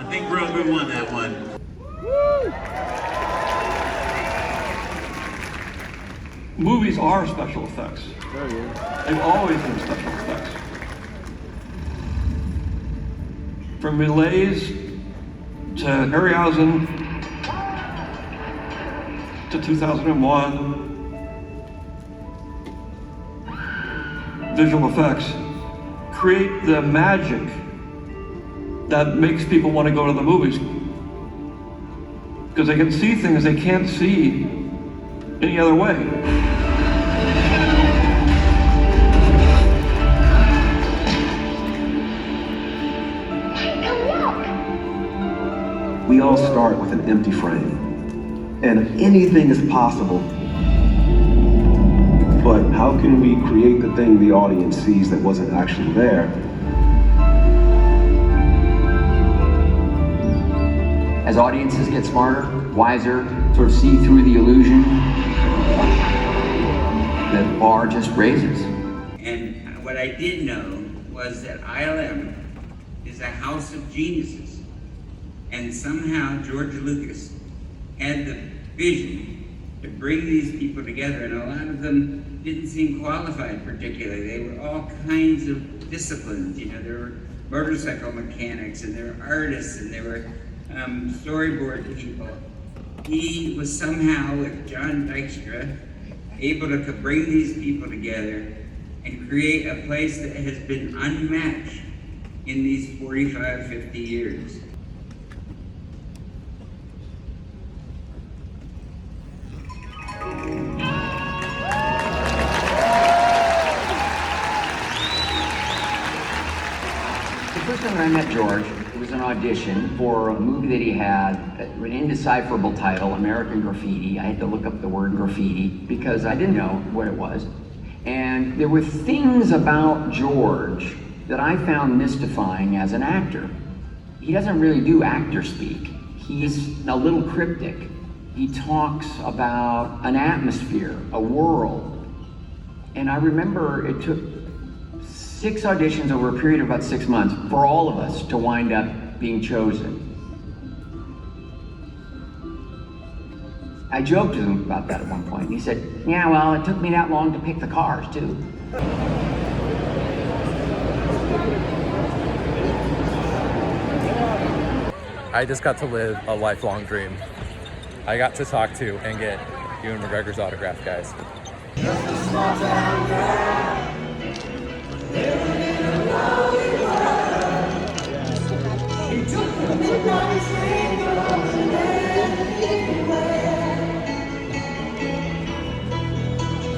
I think Grogu won that one. Movies are special effects. They've always been special effects. From Malaise to Harryhausen to 2001, visual effects create the magic that makes people want to go to the movies. Because they can see things they can't see any other way. We all start with an empty frame, and anything is possible. But how can we create the thing the audience sees that wasn't actually there? As audiences get smarter, wiser, sort of see through the illusion, the bar just raises. And what I did know was that ILM is a house of geniuses. And somehow George Lucas had the vision to bring these people together, and a lot of them didn't seem qualified particularly. They were all kinds of disciplines. You know, there were motorcycle mechanics, and there were artists, and there were storyboard people. He was somehow, with John Dykstra, able to bring these people together and create a place that has been unmatched in these 45, 50 years. The first time that I met George, it was an audition for a movie that he had, an indecipherable title, American Graffiti. I had to look up the word graffiti because I didn't know what it was. And there were things about George that I found mystifying as an actor. He doesn't really do actor speak. He's a little cryptic. He talks about an atmosphere, a world. And I remember it took 6 auditions over a period of about 6 months for all of us to wind up being chosen. I joked to him about that at one point. He said, yeah, well, it took me that long to pick the cars, too. I just got to live a lifelong dream. I got to talk to and get Ewan McGregor's autograph, guys. Just a small town girl, living in a lonely world. He took the midnight train, going anywhere.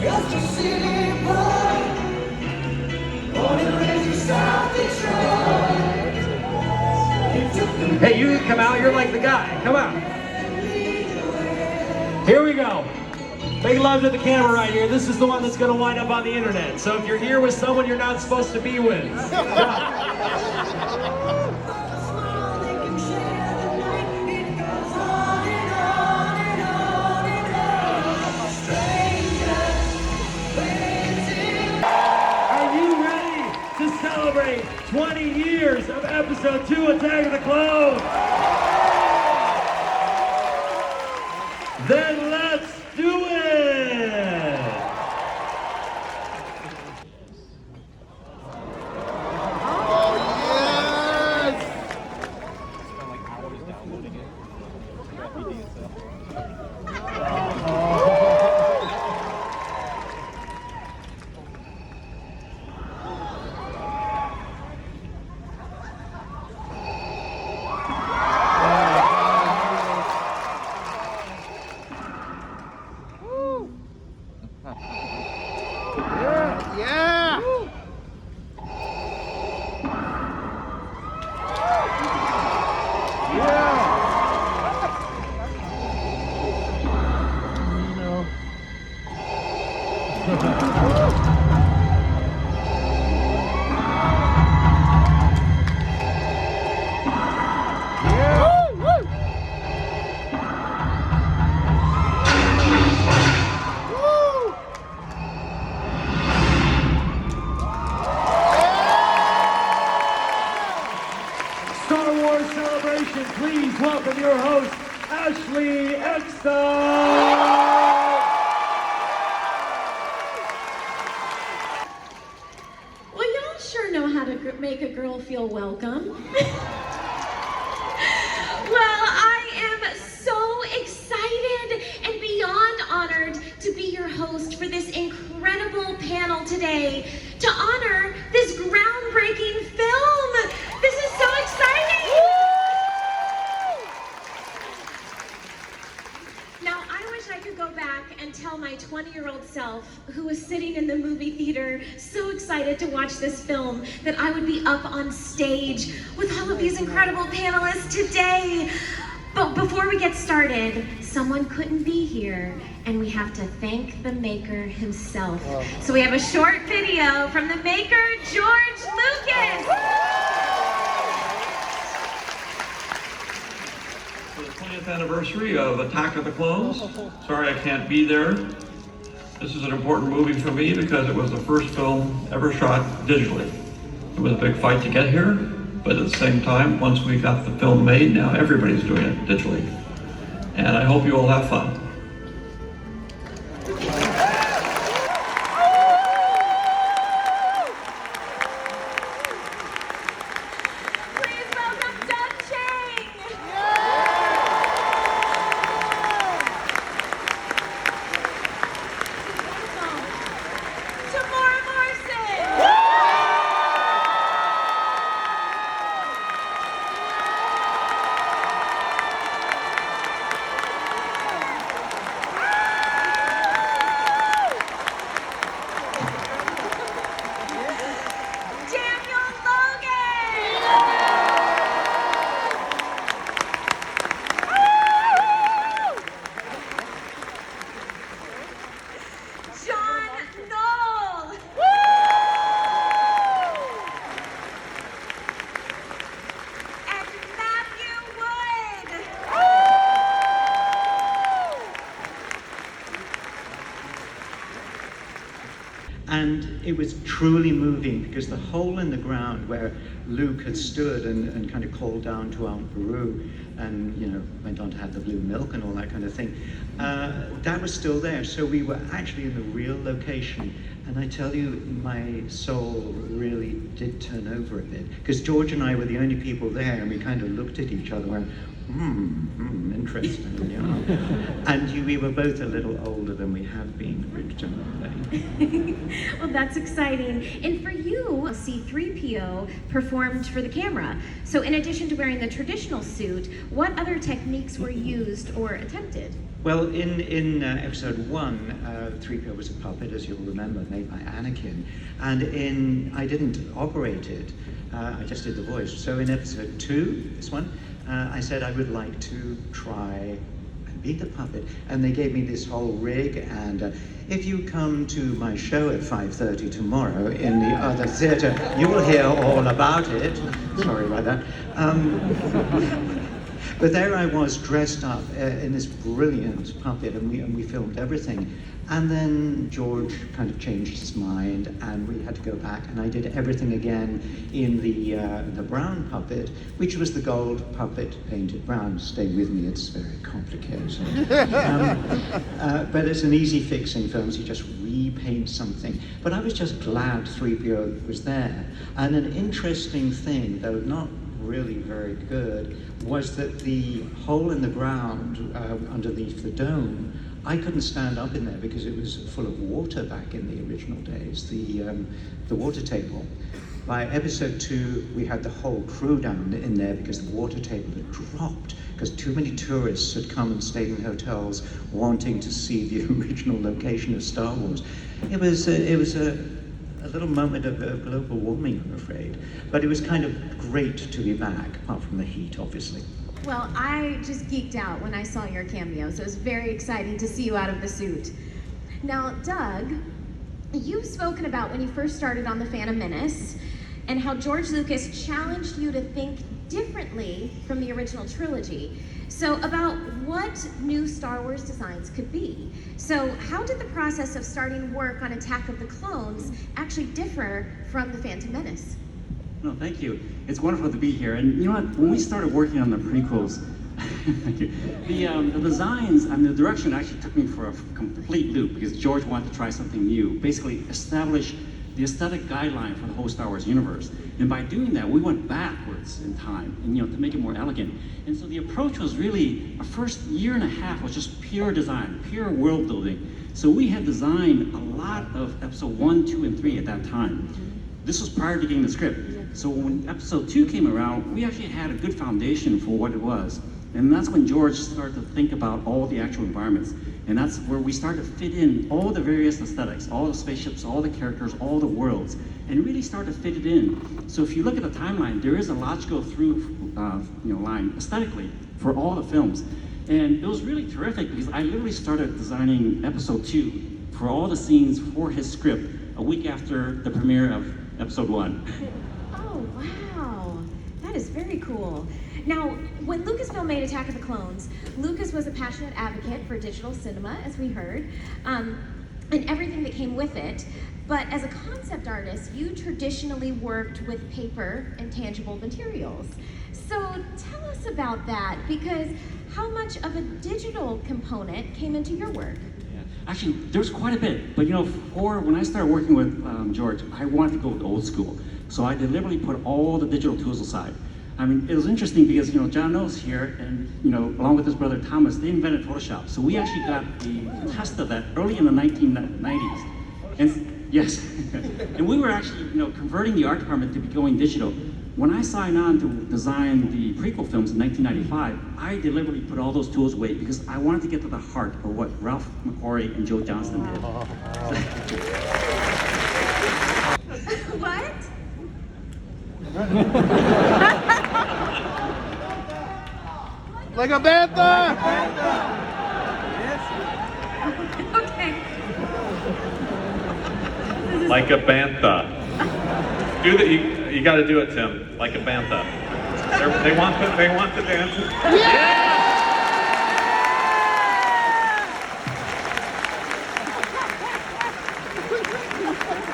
Just a city boy, born and raised in South Detroit. Hey, you come out, you're like the guy. Come out. Here we go. Big love to the camera right here. This is the one that's going to wind up on the internet. So if you're here with someone you're not supposed to be with, are you ready to celebrate 20 years of episode 2 Attack of the Clones? Then let's do it! Oh, yes! Yeah! Star Wars celebration, please welcome your host, Ashley Eckstein! Well, y'all sure know how to make a girl feel welcome. Well, I am so excited and beyond honored to be your host for this incredible panel today to honor this groundbreaking film. This is so exciting! Now, I wish I could go back and tell my 20-year-old self who was sitting in the movie theater so excited to watch this film that I would be up on stage with all of these incredible panelists today. But before we get started, someone couldn't be here, and we have to thank the maker himself. So we have a short video from the maker, George Lucas. For the 20th anniversary of Attack of the Clones. Sorry I can't be there. This is an important movie for me because it was the first film ever shot digitally. It was a big fight to get here, but at the same time, once we got the film made, now everybody's doing it digitally. And I hope you all have fun. Please welcome Doug Chang. Temuera Morrison. Daniel Logan. John Knoll. And Matthew Wood. And it was truly moving because the hole in the ground where Luke had stood and kind of called down to Aunt Beru and, you know, went on to have the blue milk and all that kind of thing, that was still there. So we were actually in the real location. And I tell you, my soul really did turn over a bit because George and I were the only people there, and we kind of looked at each other and went, interesting, you know. And we were both a little older than we have been originally. Well, that's exciting. And for you, C-3PO performed for the camera. So in addition to wearing the traditional suit, what other techniques were used or attempted? Well, in episode 1, 3PO was a puppet, as you'll remember, made by Anakin. And I didn't operate it, I just did the voice. So in episode 2, this one, I said I would like to try and be the puppet. And they gave me this whole rig, and if you come to my show at 5:30 tomorrow in the other theater, you will hear all about it. Sorry about that. But there I was dressed up in this brilliant puppet, and we filmed everything. And then George kind of changed his mind, and we had to go back, and I did everything again in the brown puppet, which was the gold puppet painted brown. Stay with me, it's very complicated. But it's an easy fixing film, so you just repaint something. But I was just glad 3PO was there. And an interesting thing, though not really very good, was that the hole in the ground underneath the dome, I couldn't stand up in there because it was full of water back in the original days, the water table. By episode 2, we had the whole crew down in there because the water table had dropped because too many tourists had come and stayed in hotels wanting to see the original location of Star Wars. It was a little moment of global warming, I'm afraid. But it was kind of great to be back, apart from the heat, obviously. Well, I just geeked out when I saw your cameo, so it was very exciting to see you out of the suit. Now, Doug, you've spoken about when you first started on The Phantom Menace and how George Lucas challenged you to think differently from the original trilogy. So about what new Star Wars designs could be. So how did the process of starting work on Attack of the Clones actually differ from The Phantom Menace? No, thank you. It's wonderful to be here. And you know what? When we started working on the prequels, the designs and the direction actually took me for a complete loop because George wanted to try something new, basically establish the aesthetic guideline for the whole Star Wars universe. And by doing that, we went backwards in time, and to make it more elegant. And so the approach was really, our first year and a half was just pure design, pure world building. So we had designed a lot of episode 1, 2, and 3 at that time. This was prior to getting the script. So when episode 2 came around, we actually had a good foundation for what it was. And that's when George started to think about all the actual environments. And that's where we started to fit in all the various aesthetics, all the spaceships, all the characters, all the worlds, and really start to fit it in. So if you look at the timeline, there is a logical through line aesthetically for all the films. And it was really terrific because I literally started designing episode 2 for all the scenes for his script a week after the premiere of episode 1. Oh, wow. That is very cool. Now, when Lucasfilm made Attack of the Clones, Lucas was a passionate advocate for digital cinema, as we heard, and everything that came with it. But as a concept artist, you traditionally worked with paper and tangible materials. So tell us about that, because how much of a digital component came into your work? Yeah. Actually, there's quite a bit. But when I started working with George, I wanted to go with old school. So I deliberately put all the digital tools aside. I mean, it was interesting because, John knows here, and, along with his brother Thomas, they invented Photoshop. So we actually got the test of that early in the 1990s. And yes, and we were actually, converting the art department to be going digital. When I signed on to design the prequel films in 1995, I deliberately put all those tools away because I wanted to get to the heart of what Ralph McQuarrie and Joe Johnston did. What? Like a bantha! Okay. Like a bantha. Do that. You got to do it, Tim. Like a bantha. They want the dance. Yeah!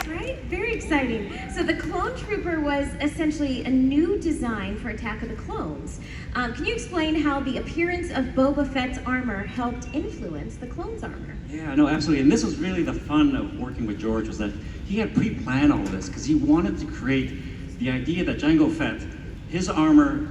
Right? Very exciting. So the Clone Trooper was essentially a new design for Attack of the Clones. Can you explain how the appearance of Boba Fett's armor helped influence the clone's armor? Yeah, no, absolutely. And this was really the fun of working with George, was that he had pre-planned all this because he wanted to create the idea that Jango Fett, his armor,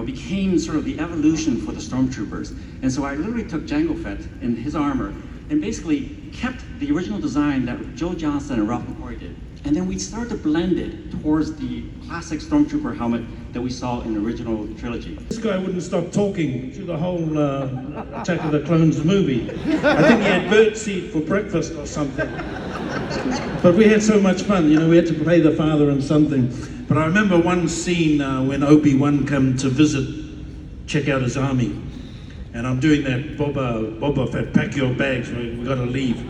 became sort of the evolution for the stormtroopers. And so I literally took Jango Fett and his armor and basically kept the original design that Joe Johnston and Ralph McQuarrie did. And then we started to blend it towards the classic stormtrooper helmet that we saw in the original trilogy. This guy wouldn't stop talking through the whole Attack of the Clones movie. I think he had birdseed for breakfast or something. But we had so much fun, we had to play the father and something. But I remember one scene when Obi-Wan came to visit, check out his army. And I'm doing that Boba Fett, pack your bags, we got to leave.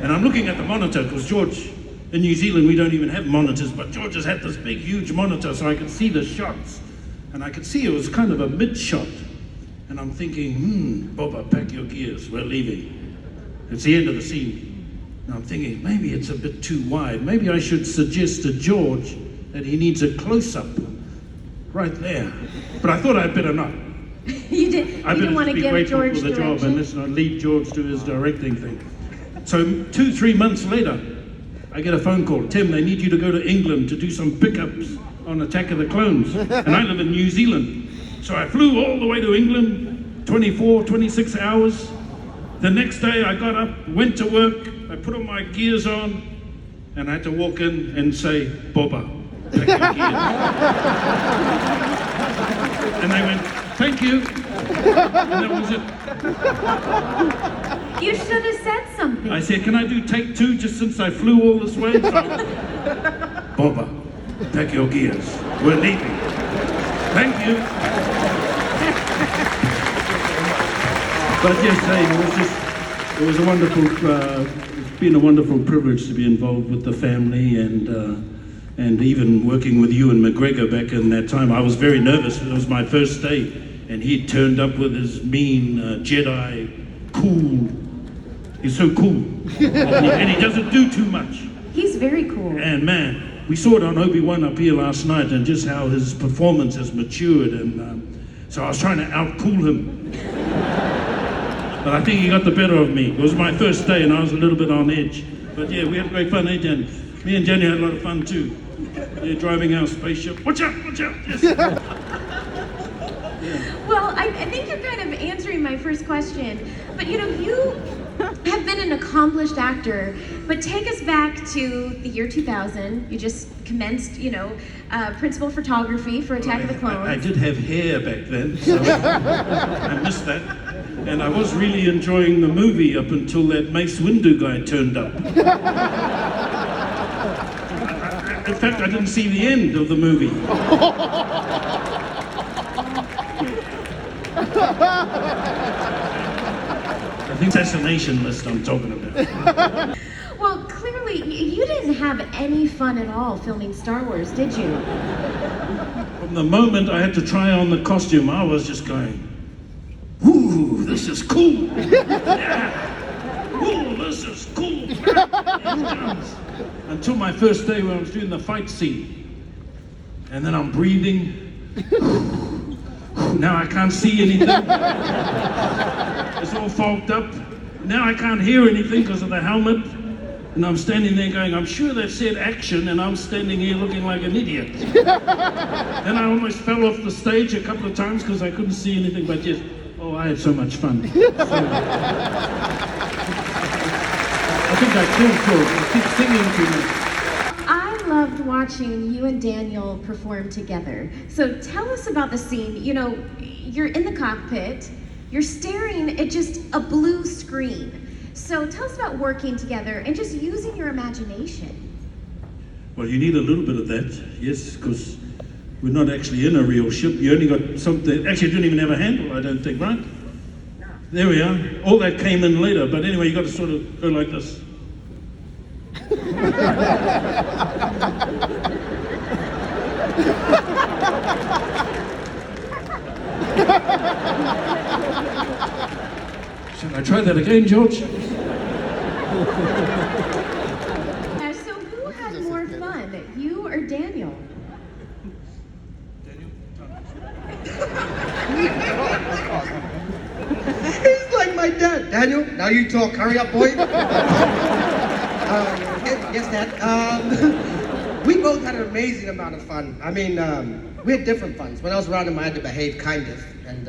And I'm looking at the monitor, because George, in New Zealand, we don't even have monitors, but George has had this big, huge monitor, so I could see the shots. And I could see it was kind of a mid-shot. And I'm thinking, Boba, pack your gears, we're leaving. It's the end of the scene. And I'm thinking, maybe it's a bit too wide. Maybe I should suggest to George that he needs a close-up right there. But I thought I'd better not. You didn't want to give George for the direction? job and listen, I'd leave George to his directing thing. So 2-3 months later, I get a phone call. Tim, they need you to go to England to do some pickups on Attack of the Clones. And I live in New Zealand. So I flew all the way to England, 26 hours. The next day I got up, went to work, I put all my gears on, and I had to walk in and say, Boba, pack your gears. And they went, thank you. And that was it. You should have said something. I said, can I do take 2 just since I flew all this way? So, Boba, pack your gears. We're leaving. Thank you. But yes, it was a wonderful, it's been a wonderful privilege to be involved with the family and even working with Ewan McGregor back in that time. I was very nervous. It was my first day, and he turned up with his mean Jedi, cool. He's so cool, and he doesn't do too much. He's very cool. And man, we saw it on Obi-Wan up here last night, and just how his performance has matured, and so I was trying to out-cool him. But I think he got the better of me. It was my first day, and I was a little bit on edge. But yeah, we had great fun, eh, Jenny? Me and Jenny had a lot of fun too. Yeah, driving our spaceship. Watch out, watch out! Yes. Well, I think you're kind of answering my first question, but you know, you have been an accomplished actor, but take us back to the year 2000. You just commenced, principal photography for Attack of the Clones. I did have hair back then, so I missed that. And I was really enjoying the movie up until that Mace Windu guy turned up. In fact, I didn't see the end of the movie. I think assassination list I'm talking about. Well, clearly, you didn't have any fun at all filming Star Wars, did you? From the moment I had to try on the costume, I was just going, "Ooh, this is cool! Yeah! Ooh, this is cool!" Until my first day when I was doing the fight scene. And then I'm breathing. Now I can't see anything. It's all fogged up. Now I can't hear anything because of the helmet. And I'm standing there going, I'm sure that said action, and I'm standing here looking like an idiot. Then I almost fell off the stage a couple of times because I couldn't see anything, but yes, oh, I had so much fun. I think I killed George. I keep singing to me. I loved watching you and Daniel perform together. So tell us about the scene. You know, you're in the cockpit, you're staring at just a blue screen. So tell us about working together and just using your imagination. Well, you need a little bit of that, yes, because we're not actually in a real ship. You only got something, actually you don't even have a handle, I don't think, right? No. There we are. All that came in later, but anyway, you got to sort of go like this. Shall I try that again, George? So who had more fun, you or Daniel? He's like my dad. Daniel, now you talk. Hurry up, boy. Yes, Dad. We both had an amazing amount of fun. I mean, we had different funs. When I was around him, I had to behave kind of. And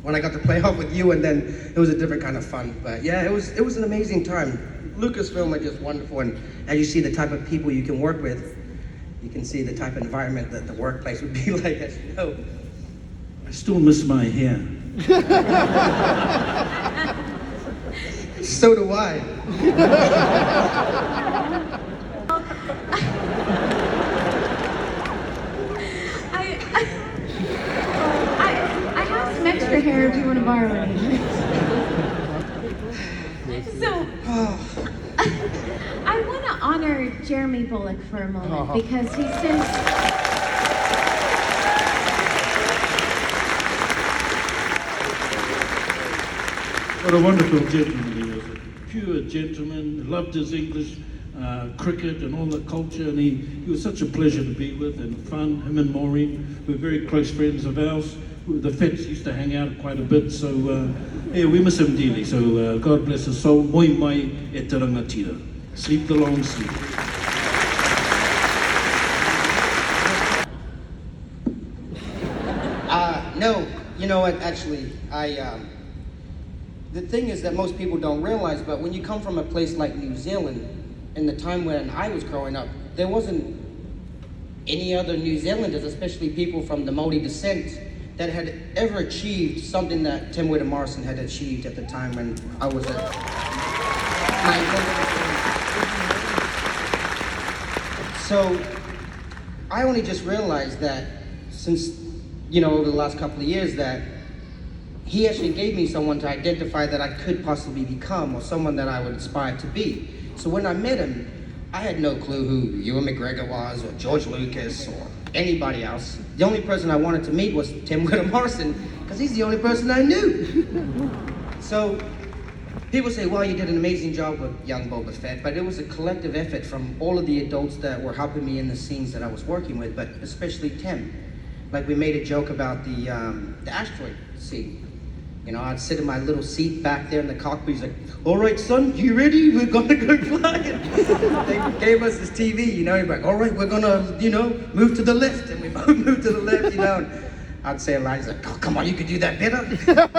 when I got to play off with you, and then it was a different kind of fun. But yeah, it was an amazing time. Lucasfilm are just wonderful. And as you see the type of people you can work with, you can see the type of environment that the workplace would be like, as you know. I still miss my hair. So do I. I have some extra hair if you want to borrow any. So, I want to honor Jeremy Bullock for a moment because he says. What a wonderful gentleman he was, a pure gentleman, loved his English, cricket and all the culture, and he was such a pleasure to be with and fun. Him and Maureen were very close friends of ours. The Fets used to hang out quite a bit, so yeah, we miss him dearly. So God bless his soul. Moi mai e te rangatira. Sleep the long sleep. No, you know what, actually, the thing is that most people don't realize, but when you come from a place like New Zealand, in the time when I was growing up, there wasn't any other New Zealanders, especially people from the Māori descent, that had ever achieved something that Temuera Morrison had achieved at the time when I was at So I only just realized that since, over the last couple of years, that he actually gave me someone to identify that I could possibly become, or someone that I would aspire to be. So when I met him, I had no clue who Ewan McGregor was, or George Lucas, or anybody else. The only person I wanted to meet was Temuera Morrison, because he's the only person I knew. So people say, well, you did an amazing job with young Boba Fett, but it was a collective effort from all of the adults that were helping me in the scenes that I was working with, but especially Tim. Like, we made a joke about the asteroid scene. You know, I'd sit in my little seat back there in the cockpit. He's like, all right, son, you ready? We're gonna go flying. They gave us this TV, you know. He's like, all right, we're gonna, you know, move to the left. And we both moved to the left, you know. And I'd say a line, he's like, oh, come on, you could do that better.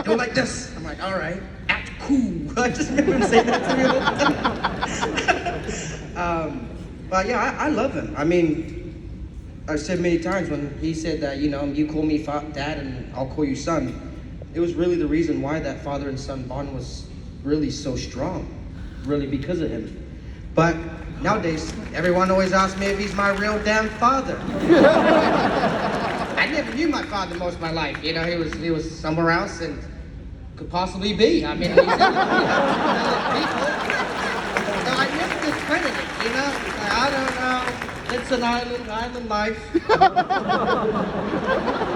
Do it like this. I'm like, all right, act cool. I just remember him saying that to me all the time. But yeah, I love him. I mean, I've said many times when he said that, you know, you call me dad and I'll call you son. It was really the reason why that father and son bond was really so strong, really because of him. But nowadays, everyone always asks me if he's my real damn father. I never knew my father most of my life. You know, he was somewhere else and could possibly be. I mean, he's in people. So I never discredit it, you know? I don't know. It's an island life.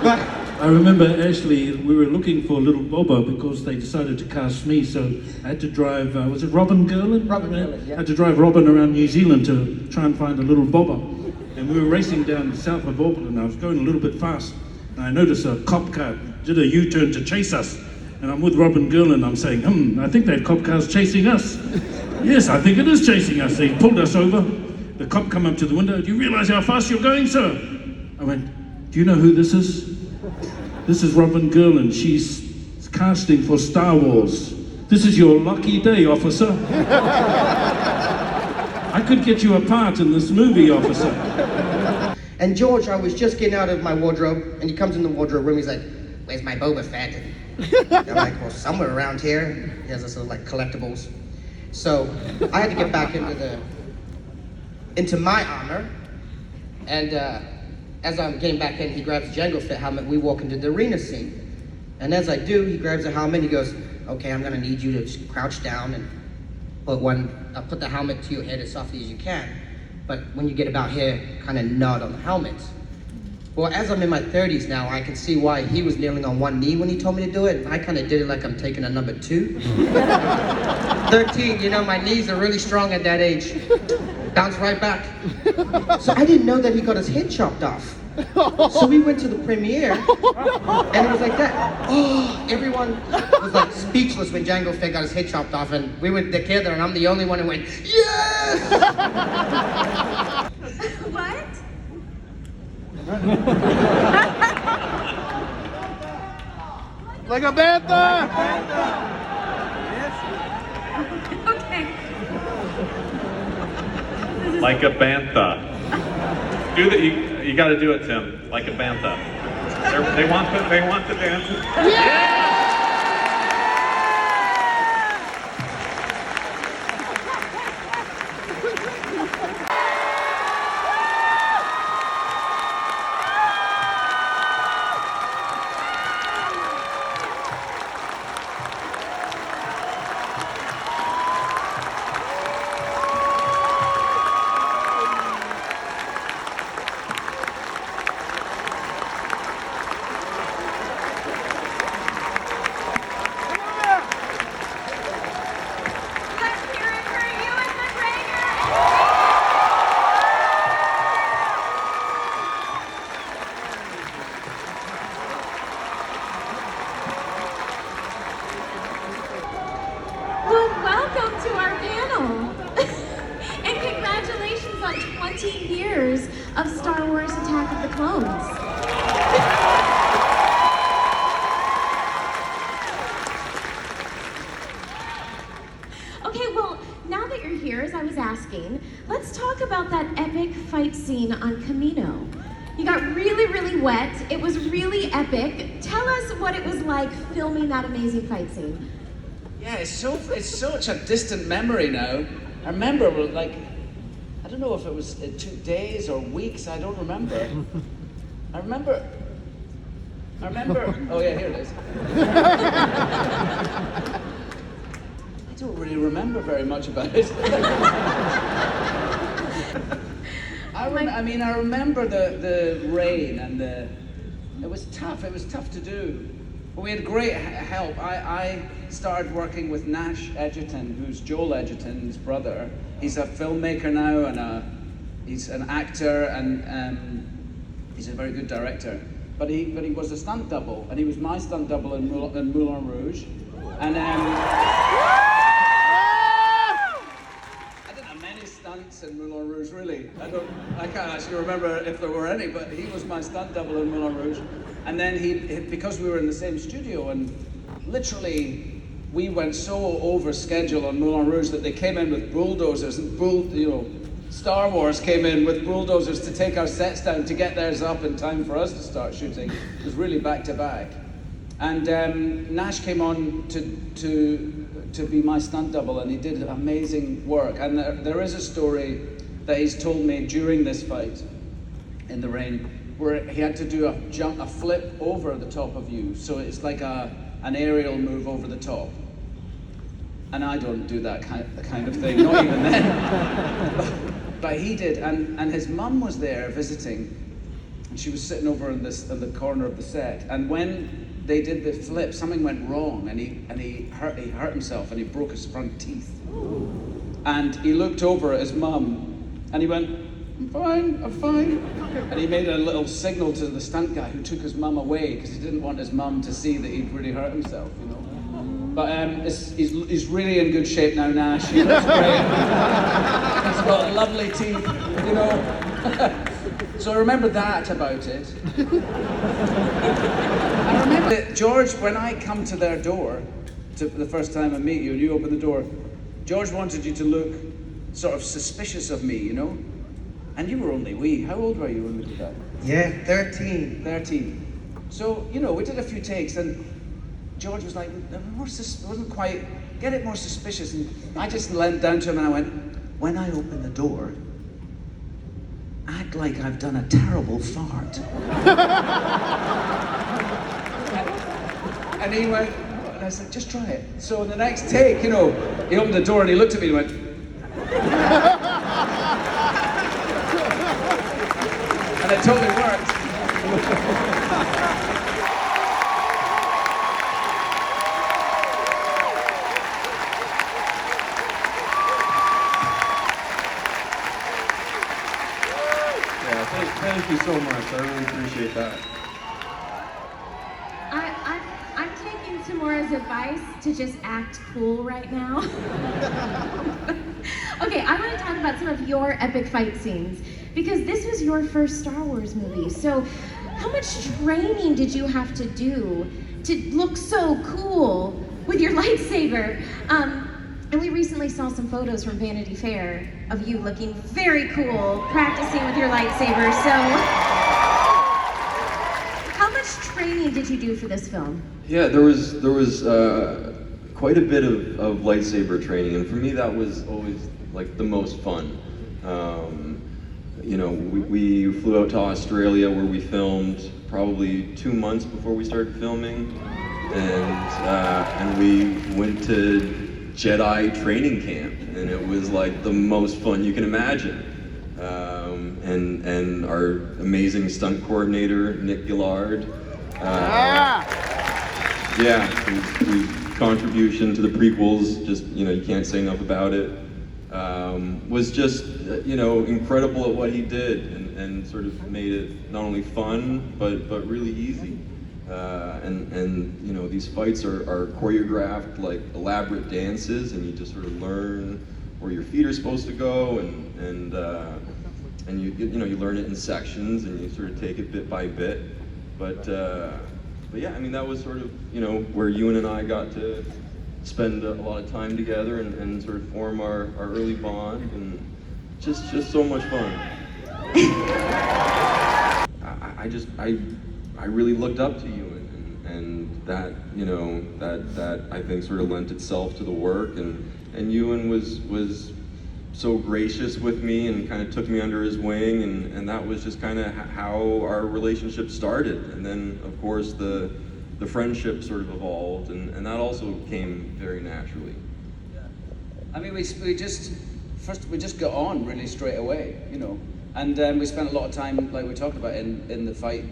But I remember actually we were looking for little Boba because they decided to cast me, so I had to drive, was it Robin Gurlin? Robin Gurlin, yeah. I had to drive Robin around New Zealand to try and find a little Boba. And we were racing down south of Auckland, and I was going a little bit fast. And I noticed a cop car did a U-turn to chase us. And I'm with Robin Gurlin, I'm saying, I think that cop car's chasing us. Yes, I think it is chasing us. They pulled us over. The cop come up to the window. Do you realize how fast you're going, sir? I went, do you know who this is? This is Robin Gurlin. She's casting for Star Wars. This is your lucky day, officer. I could get you a part in this movie, officer. And George, I was just getting out of my wardrobe, and he comes in the wardrobe room. He's like, "Where's my Boba Fett?" And I'm like, "Well, somewhere around here." He has this little like collectibles. So I had to get back into my armor, and as I'm getting back in, he grabs a Jango Fett helmet. We walk into the arena scene, and as I do, he grabs a helmet. He goes, "Okay, I'm gonna need you to just crouch down and put the helmet to your head as softly as you can. But when you get about here, kind of nod on the helmet." Well, as I'm in my 30s now, I can see why he was kneeling on one knee when he told me to do it. And I kind of did it like I'm taking a number 2. 13, you know, my knees are really strong at that age. Bounce right back. So I didn't know that he got his head chopped off. So we went to the premiere, and it was like that. Oh, everyone was like speechless when Jango Fett got his head chopped off, and we were together, and I'm the only one who went, yes! What? Like a panther! Okay. Like a bantha. Do that. You got to do it, Tim. Like a bantha. They want the dance. Yeah! Let's hear it for Ewan McGregor. Well, welcome to our panel. And congratulations on 20 years of Star Wars Attack of the Clones. Okay, well, now that you're here, as I was asking, let's talk about that epic fight scene on Camino. You got really, really wet. It was really epic. Tell us what it was like filming that amazing fight scene. Yeah, it's such a distant memory now. I remember, like, I don't know if it was 2 days or weeks, I don't remember. I remember, oh yeah, here it is. I don't really remember very much about it. I remember the rain and it was tough to do. But we had great help. I started working with Nash Edgerton, who's Joel Edgerton's brother. He's a filmmaker now, and he's an actor, and he's a very good director. But he was a stunt double, and he was my stunt double in Moulin Rouge. And I didn't have many stunts in Moulin Rouge, really. I can't actually remember if there were any, but he was my stunt double in Moulin Rouge. And then because we were in the same studio, and literally we went so over schedule on Moulin Rouge that they came in with bulldozers and Star Wars came in with bulldozers to take our sets down to get theirs up in time for us to start shooting. It was really back to back. And Nash came on to be my stunt double, and he did amazing work. And there is a story that he's told me during this fight in the rain, where he had to do a flip over the top of you. So it's like an aerial move over the top. And I don't do that kind of thing, not even then. But he did, and his mum was there visiting, and she was sitting over in the corner of the set. And when they did the flip, something went wrong, and he hurt himself, and he broke his front teeth. And he looked over at his mum, and he went, I'm fine. And he made a little signal to the stunt guy who took his mum away, because he didn't want his mum to see that he'd really hurt himself, you know. But he's really in good shape now, Nash. He looks great. He's got lovely teeth, you know. So I remember that about it. I remember that, George, when I come to their door, the first time I meet you, and you open the door, George wanted you to look sort of suspicious of me, you know? And you were only wee. How old were you when we did that? Yeah, 13. 13. So, you know, we did a few takes, and George was like, wasn't quite, get it more suspicious. And I just leant down to him and I went, when I open the door, act like I've done a terrible fart. And he went, and I said, just try it. So in the next take, you know, he opened the door and he looked at me and went, and it totally worked. Thank you so much. I really appreciate that. I'm taking Temuera's advice to just act cool right now. Okay, I want to talk about some of your epic fight scenes, because this was your first Star Wars movie. So how much training did you have to do to look so cool with your lightsaber? And we recently saw some photos from Vanity Fair of you looking very cool, practicing with your lightsaber. So, how much training did you do for this film? Yeah, there was quite a bit of lightsaber training, and for me that was always like the most fun. You know, we flew out to Australia where we filmed probably 2 months before we started filming, and we went to Jedi training camp, and it was like the most fun you can imagine. And our amazing stunt coordinator, Nick Gillard, whose contribution to the prequels, just, you know, you can't say enough about it, was just, you know, incredible at what he did, and sort of made it not only fun, but really easy. And you know, these fights are choreographed like elaborate dances, and you just sort of learn where your feet are supposed to go, and you learn it in sections, and you sort of take it bit by bit. But yeah, I mean, that was sort of, you know, where Ewan and I got to spend a lot of time together and sort of form our early bond, and just so much fun. I really looked up to you, and that, you know, that I think sort of lent itself to the work, and Ewan was so gracious with me and kind of took me under his wing, and that was just kind of how our relationship started. And then, of course, the friendship sort of evolved, and that also came very naturally. Yeah. I mean, we just got on really straight away, you know, and we spent a lot of time, like we talked about, in the fight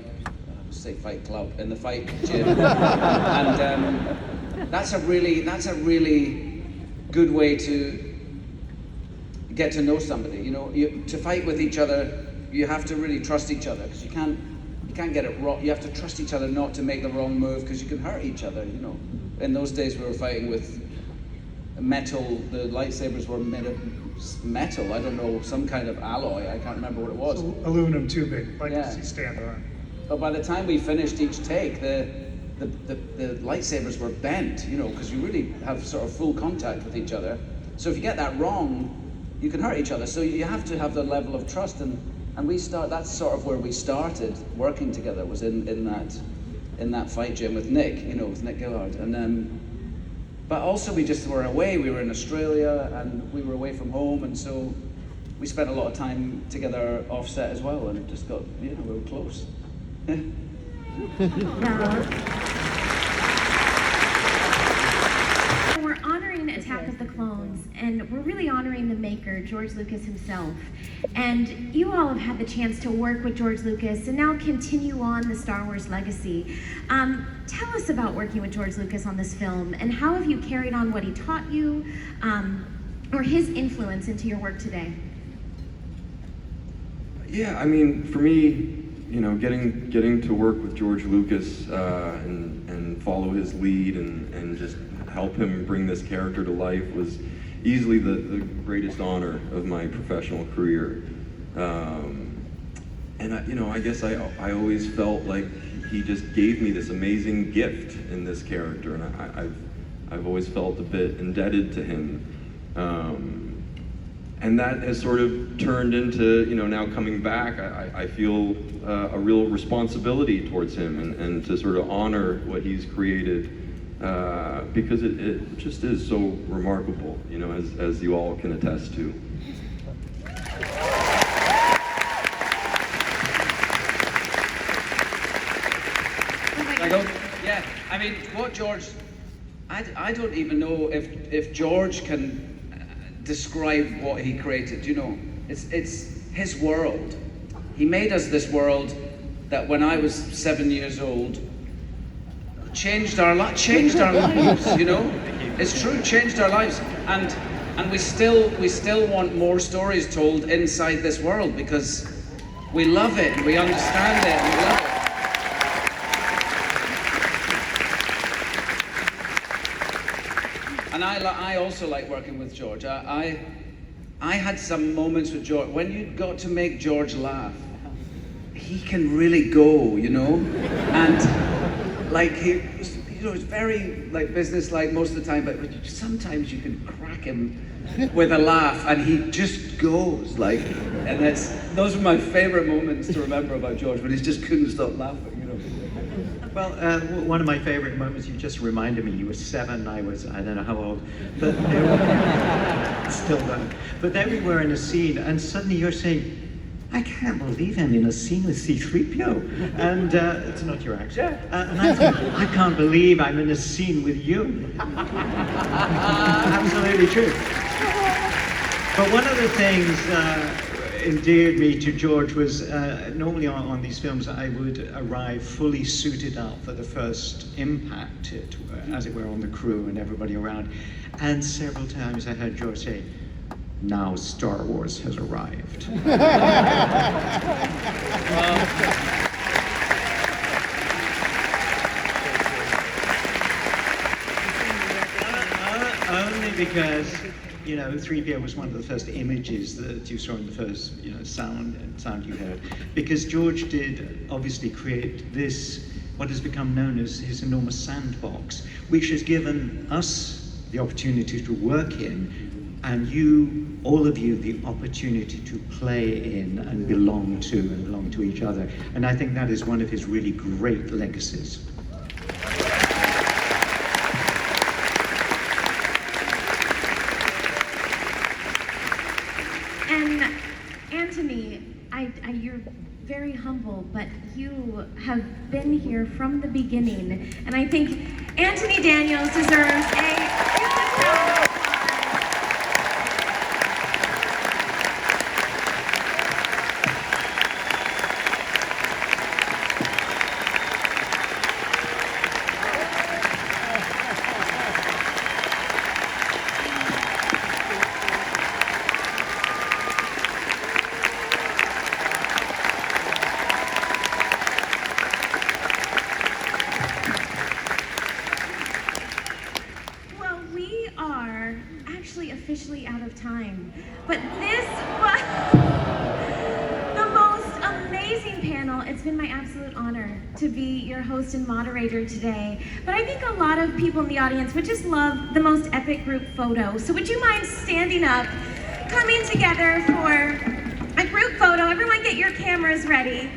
say Fight Club, in the fight gym. And that's a really good way to get to know somebody. You know, to fight with each other, you have to really trust each other, because you can't get it wrong. You have to trust each other not to make the wrong move, because you can hurt each other. You know, in those days we were fighting with metal. The lightsabers were made of metal. I don't know, some kind of alloy. I can't remember what it was. So aluminum tubing, like Yeah. you see stand on. But by the time we finished each take, the lightsabers were bent, you know, because you really have sort of full contact with each other. So if you get that wrong, you can hurt each other. So you have to have the level of trust, and that's sort of where we started working together, was in that fight gym with Nick, you know, with Nick Gillard. And but also we just were away. We were in Australia and we were away from home, and so we spent a lot of time together offset as well, and just got, you know, we were close. We're honoring Attack of the Clones, and we're really honoring the maker, George Lucas himself. And you all have had the chance to work with George Lucas and now continue on the Star Wars legacy. Tell us about working with George Lucas on this film, and how have you carried on what he taught you, or his influence into your work today? Yeah, I mean, for me, you know, getting to work with George Lucas and follow his lead and just help him bring this character to life was easily the greatest honor of my professional career. And I guess I always felt like he just gave me this amazing gift in this character, and I've always felt a bit indebted to him. And that has sort of turned into, you know, now coming back, I feel a real responsibility towards him, and to sort of honor what he's created, because it just is so remarkable, you know, as you all can attest to. Yeah, I mean, what George, I don't even know if George can describe what he created. You know, it's his world. He made us this world that when I was 7 years old, changed our lives. You know, it's true, changed our lives, and we still want more stories told inside this world, because we love it and we understand it and we love it. And I also like working with George. I had some moments with George. When you got to make George laugh, he can really go, you know? And like he's very like business-like most of the time, but sometimes you can crack him with a laugh and he just goes like, and those are my favorite moments to remember about George, when he just couldn't stop laughing, you know? Well, one of my favorite moments, you just reminded me, you were 7, I don't know how old, but still don't. But then we were in a scene, and suddenly you're saying, I can't believe I'm in a scene with C-3PO. And it's not your accent. And I thought, I can't believe I'm in a scene with you. Absolutely true. But one of the things endeared me to George was normally on these films I would arrive fully suited up for the first impact, as it were, on the crew and everybody around. And several times I heard George say, now Star Wars has arrived. Only because, you know, 3PO was one of the first images that you saw in the first, you know, sound you heard. Because George did obviously create this, what has become known as his enormous sandbox, which has given us the opportunity to work in, and you, all of you, the opportunity to play in and belong to each other. And I think that is one of his really great legacies. And Anthony, you're very humble, but you have been here from the beginning, and I think Anthony Daniels deserves a huge round of applause. officially out of time. But this was the most amazing panel. It's been my absolute honor to be your host and moderator today. But I think a lot of people in the audience would just love the most epic group photo. So would you mind standing up, coming together for a group photo? Everyone get your cameras ready.